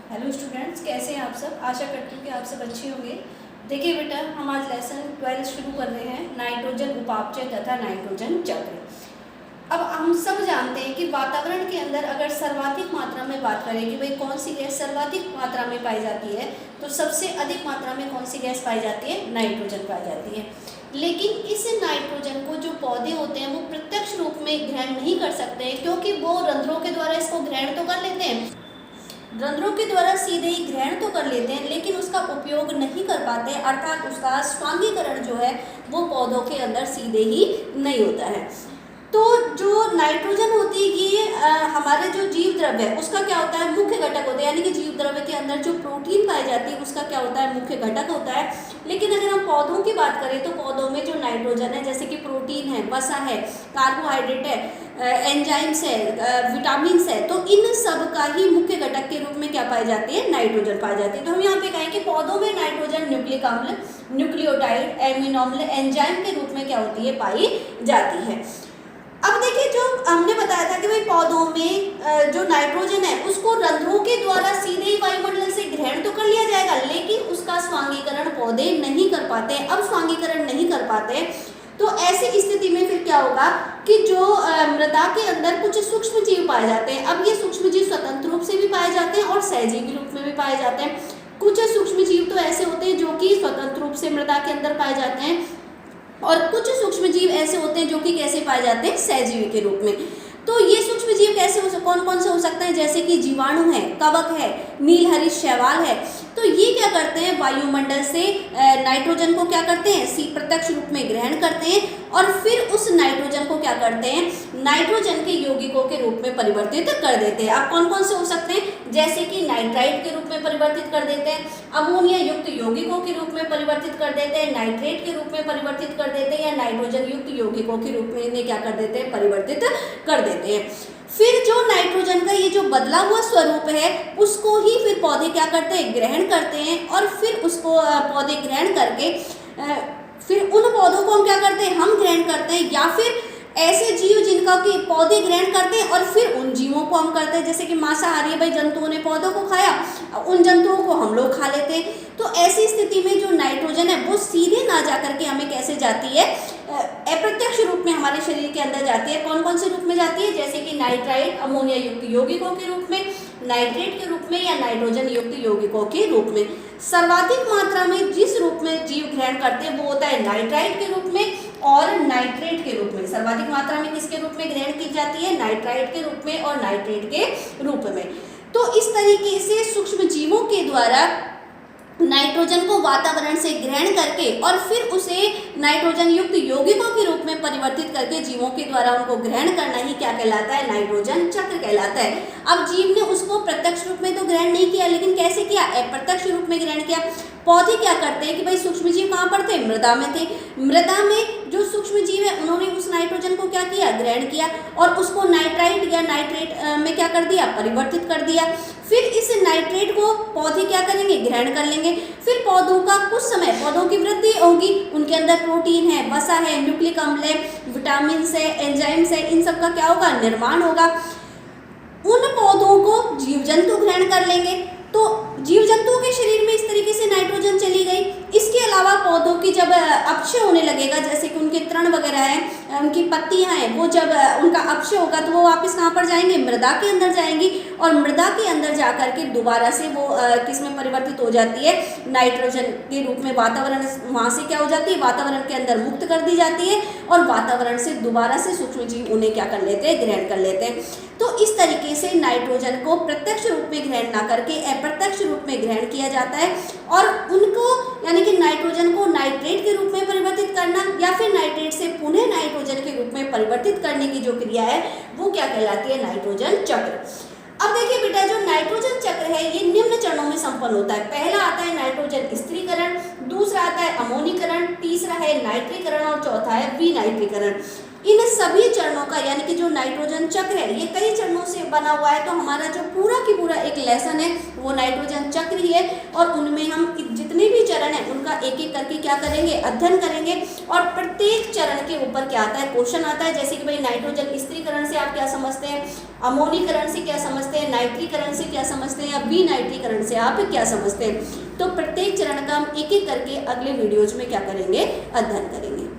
Hello students, कैसे हैं आप सब। आशा करती हूँ कि आप सब अच्छे होंगे। देखिए बेटा, हम आज लेसन 12 शुरू कर रहे हैं, नाइट्रोजन उपापचय तथा नाइट्रोजन चक्र। अब हम सब जानते हैं कि वातावरण के अंदर अगर सर्वाधिक मात्रा में बात करें कि भाई कौन सी गैस सर्वाधिक मात्रा में पाई जाती है, तो सबसे अधिक मात्रा में कौन सी गैस पाई जाती है, नाइट्रोजन पाई जाती है। लेकिन इस नाइट्रोजन को जो पौधे होते हैं वो प्रत्यक्ष रूप में ग्रहण नहीं कर सकते हैं, क्योंकि वो रंध्रों के द्वारा इसको ग्रहण तो कर लेते हैं, रंध्रों के द्वारा सीधे ही ग्रहण तो कर लेते हैं, लेकिन उसका उपयोग नहीं कर पाते, अर्थात उसका स्वांगीकरण जो है वो पौधों के अंदर सीधे ही नहीं होता है। तो जो नाइट्रोजन होती है ये हमारे जो जीव द्रव्य है उसका क्या होता है, मुख्य घटक होता है। यानी कि जीव द्रव्य के अंदर जो प्रोटीन पाई जाती है उसका क्या होता है, मुख्य घटक होता है। लेकिन अगर हम पौधों की बात करें तो पौधों में जो नाइट्रोजन है, जैसे कि प्रोटीन है, वसा है, कार्बोहाइड्रेट है, एंजाइम्स है, विटामिन्स है, तो इन सब का ही मुख्य घटक के रूप में क्या पाई जाती है, नाइट्रोजन पाई जाती है। तो हम यहाँ पे कहें कि पौधों में नाइट्रोजन न्यूक्लिक अम्ल, न्यूक्लियोटाइड, एमिनो अम्ल, एंजाइम के रूप में क्या होती है, पाई जाती है। अब देखिए, जो हमने बताया था कि भाई पौधों में जो नाइट्रोजन है उसको रंध्रों के द्वारा सीधे ही वायुमंडल से ग्रहण तो कर लिया जाएगा, लेकिन उसका स्वांगीकरण पौधे नहीं कर पाते। अब स्वांगीकरण नहीं कर पाते तो ऐसी स्थिति में फिर क्या होगा कि जो मृदा के अंदर कुछ सूक्ष्म जीव पाए जाते हैं। अब ये सूक्ष्म जीव स्वतंत्र रूप से भी पाए जाते हैं और सहजीवी रूप में भी पाए जाते हैं। कुछ सूक्ष्म जीव तो ऐसे होते हैं जो कि स्वतंत्र रूप से मृदा के अंदर पाए जाते हैं, और कुछ सूक्ष्म जीव ऐसे होते हैं जो कि कैसे पाए जाते हैं, सहजीवी के रूप में। तो ये सूक्ष्म जीव कैसे कौन कौन से हो सकते हैं, जैसे कि जीवाणु है, कवक है, नीलहरित शैवाल है। तो ये क्या करते हैं, वायुमंडल से नाइट्रोजन को क्या करते हैं, प्रत्यक्ष रूप में ग्रहण करते हैं और फिर उस नाइट्रोजन को क्या करते हैं, नाइट्रोजन के यौगिकों के रूप में परिवर्तित कर देते हैं। अब कौन कौन से हो सकते हैं, जैसे कि नाइट्राइट के रूप में परिवर्तित कर देते हैं, अमोनिया युक्त यौगिकों के रूप में परिवर्तित कर देते हैं, नाइट्रेट के रूप में परिवर्तित कर देते हैं, या नाइट्रोजन युक्त यौगिकों के रूप में इन्हें क्या कर देते हैं, परिवर्तित कर देते हैं। फिर जो नाइट्रोजन का ये जो बदला हुआ स्वरूप है उसको ही फिर पौधे क्या करते हैं, ग्रहण करते हैं, और फिर उसको पौधे ग्रहण करके फिर उन पौधों को हम क्या करते हैं, हम ग्रहण करते हैं, या फिर ऐसे जीव जिनका कि पौधे ग्रहण करते हैं और फिर उन जीवों को हम करते हैं, जैसे कि मांसाहारी भाई जंतुओं ने पौधों को खाया, उन जंतुओं को हम लोग खा लेते हैं। तो ऐसी स्थिति में जो नाइट्रोजन है वो सीधे ना जा करके हमें कैसे जाती है, अप्रत्यक्ष रूप में हमारे शरीर के अंदर जाती है। कौन कौन से रूप में जाती है, जैसे कि नाइट्राइट, अमोनिया युक्त यौगिकों के रूप में, नाइट्रेट के रूप में, या नाइट्रोजन युक्त यौगिकों के रूप में। सर्वाधिक मात्रा में जिस रूप में जीव ग्रहण करते हैं वो होता है नाइट्राइट के रूप में और नाइट्रेट के रूप में। सर्वाधिक मात्रा में किसके रूप में ग्रहण की जाती है, नाइट्राइट के रूप में और नाइट्रेट के रूप में। तो इस तरीके से सूक्ष्म जीवों के द्वारा नाइट्रोजन को वातावरण से ग्रहण करके और फिर उसे नाइट्रोजन युक्त यौगिकों के रूप में परिवर्तित करके जीवों के द्वारा उनको ग्रहण करना ही क्या कहलाता है, नाइट्रोजन चक्र कहलाता है। अब जीव ने उसको प्रत्यक्ष रूप में तो ग्रहण नहीं किया, लेकिन कैसे किया, अप्रत्यक्ष रूप में ग्रहण किया। पौधे क्या करते हैं कि भाई सूक्ष्म जीव कहाँ पर थे, मृदा में थे। मृदा में जो सूक्ष्म जीव है उन्होंने उस नाइट्रोजन को क्या किया, ग्रहण किया और उसको नाइट्राइट या नाइट्रेट में क्या कर दिया, परिवर्तित कर दिया। फिर इस नाइट्रेट को पौधे क्या करेंगे, ग्रहण कर लेंगे। फिर पौधों का कुछ समय, पौधों की वृद्धि होगी, उनके अंदर प्रोटीन है, वसा है, न्यूक्लिक अम्ल है, विटामिन है, एंजाइम्स है, इन सब का क्या होगा, निर्माण होगा। उन पौधों को जीव जंतु ग्रहण कर लेंगे। तो जीव जंतुओं के शरीर में इस तरीके से नाइट्रोजन चली गई। इसके अलावा पौधों की जब अपक्षय होने लगेगा, जैसे कि उनके तृण वगैरह हैं, उनकी पत्तियां हैं, वो जब उनका अपक्षय होगा तो वो वापस कहाँ पर जाएंगे, मृदा के अंदर जाएंगी, और मृदा के अंदर जा करके दोबारा से वो किस में परिवर्तित हो जाती है, नाइट्रोजन के रूप में। वातावरण वहाँ से क्या हो जाती है, वातावरण के अंदर मुक्त कर दी जाती है और वातावरण से दोबारा से सूक्ष्म जीव उन्हें क्या कर लेते हैं, ग्रहण कर लेते हैं। तो इस तरीके से नाइट्रोजन को प्रत्यक्ष रूप में ग्रहण ना करके अप्रत्यक्ष रूप में ग्रहण किया जाता है, और उनको यानी कि नाइट्रोजन को नाइट्रेट के रूप में परिवर्तित करना या फिर नाइट्रेट से पुनः नाइट्रोजन के रूप में परिवर्तित करने की जो क्रिया है वो क्या कहलाती है, नाइट्रोजन चक्र। अब देखिए बेटा, जो नाइट्रोजन चक्र है ये निम्न चरणों में संपन्न होता है। पहला आता है नाइट्रोजन स्थिरीकरण, दूसरा आता है अमोनीकरण, तीसरा है नाइट्रीकरण और चौथा है विनाइट्रीकरण। इन सभी चरणों का यानी कि जो नाइट्रोजन चक्र है ये कई चरणों से बना हुआ है, तो हमारा जो पूरा की पूरा एक लेसन है वो नाइट्रोजन चक्र ही है। और उनमें हम जितने भी चरण हैं उनका एक एक करके क्या करेंगे, अध्ययन करेंगे। और प्रत्येक चरण के ऊपर क्या आता है, क्वेश्चन आता है। जैसे कि भाई नाइट्रोजन स्थिरीकरण से आप क्या समझते हैं, अमोनीकरण से क्या समझते हैं, नाइट्रीकरण से क्या समझते हैं, या विनाइट्रीकरण से आप क्या समझते हैं। तो प्रत्येक चरण का हम एक एक करके अगले वीडियोज में क्या करेंगे, अध्ययन करेंगे।